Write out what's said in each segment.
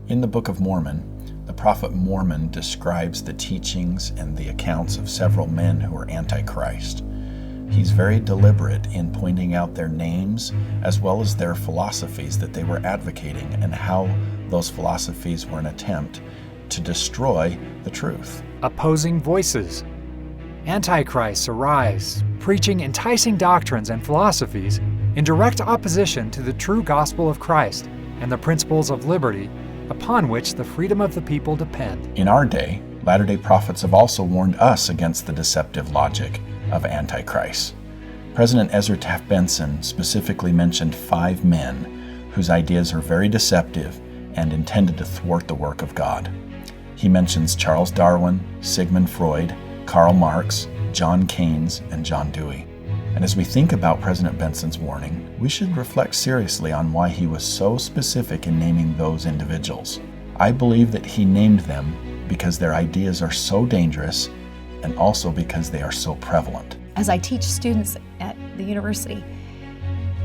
In the Book of Mormon, the prophet Mormon describes the teachings and the accounts of several men who are Antichrist. He's very deliberate in pointing out their names as well as their philosophies that they were advocating and how those philosophies were an attempt to destroy the truth. Opposing voices. Antichrists arise, preaching enticing doctrines and philosophies in direct opposition to the true gospel of Christ and the principles of liberty upon which the freedom of the people depend. In our day, Latter-day Prophets have also warned us against the deceptive logic of Antichrist. President Ezra Taft Benson specifically mentioned 5 men whose ideas are very deceptive and intended to thwart the work of God. He mentions Charles Darwin, Sigmund Freud, Karl Marx, John Keynes, and John Dewey. And as we think about President Benson's warning, we should reflect seriously on why he was so specific in naming those individuals. I believe that he named them because their ideas are so dangerous and also because they are so prevalent. As I teach students at the university,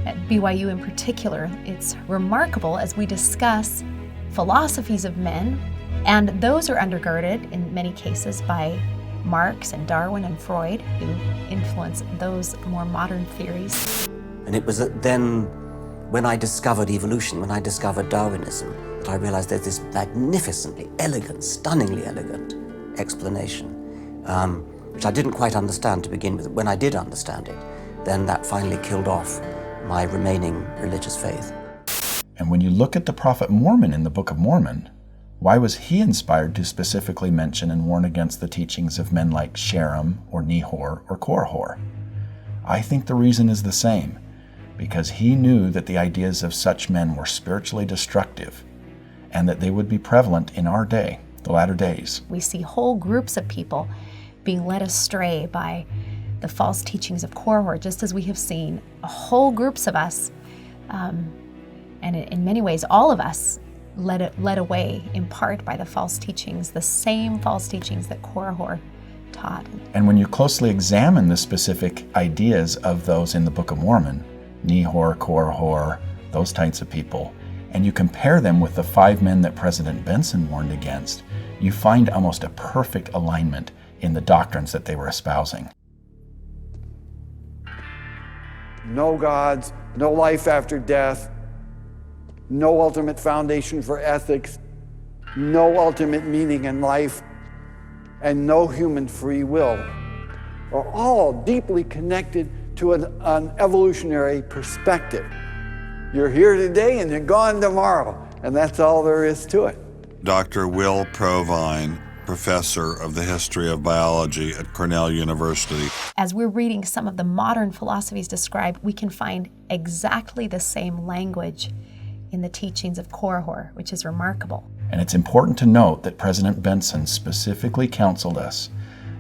at BYU in particular, it's remarkable as we discuss philosophies of men, and those are undergirded in many cases by Marx and Darwin and Freud, who influenced those more modern theories. And it was then when I discovered evolution, when I discovered Darwinism, that I realized there's this magnificently elegant, stunningly elegant explanation, which I didn't quite understand to begin with. When I did understand it, then that finally killed off my remaining religious faith. And when you look at the prophet Mormon in the Book of Mormon, why was he inspired to specifically mention and warn against the teachings of men like Sherem or Nehor or Korihor? I think the reason is the same, because he knew that the ideas of such men were spiritually destructive and that they would be prevalent in our day, the latter days. We see whole groups of people being led astray by the false teachings of Korihor, just as we have seen whole groups of us, and in many ways all of us, led away in part by the false teachings, the same false teachings that Korihor taught. And when you closely examine the specific ideas of those in the Book of Mormon, Nehor, Korihor, those types of people, and you compare them with the 5 men that President Benson warned against, you find almost a perfect alignment in the doctrines that they were espousing. No gods, no life after death, no ultimate foundation for ethics, no ultimate meaning in life, and no human free will are all deeply connected to an evolutionary perspective. You're here today and you're gone tomorrow, and that's all there is to it. Dr. Will Provine, professor of the history of biology at Cornell University. As we're reading some of the modern philosophies described, we can find exactly the same language in the teachings of Korihor, which is remarkable. And it's important to note that President Benson specifically counseled us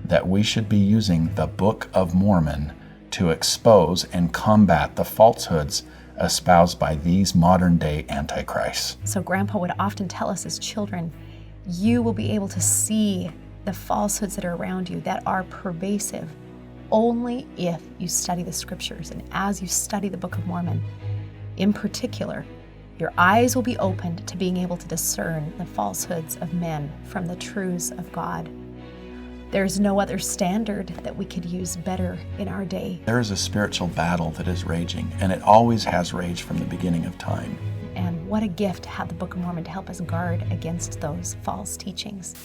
that we should be using the Book of Mormon to expose and combat the falsehoods espoused by these modern-day antichrists. So Grandpa would often tell us as children, you will be able to see the falsehoods that are around you that are pervasive only if you study the scriptures. And as you study the Book of Mormon, in particular, your eyes will be opened to being able to discern the falsehoods of men from the truths of God. There's no other standard that we could use better in our day. There is a spiritual battle that is raging, and it always has raged from the beginning of time. And what a gift to have the Book of Mormon to help us guard against those false teachings.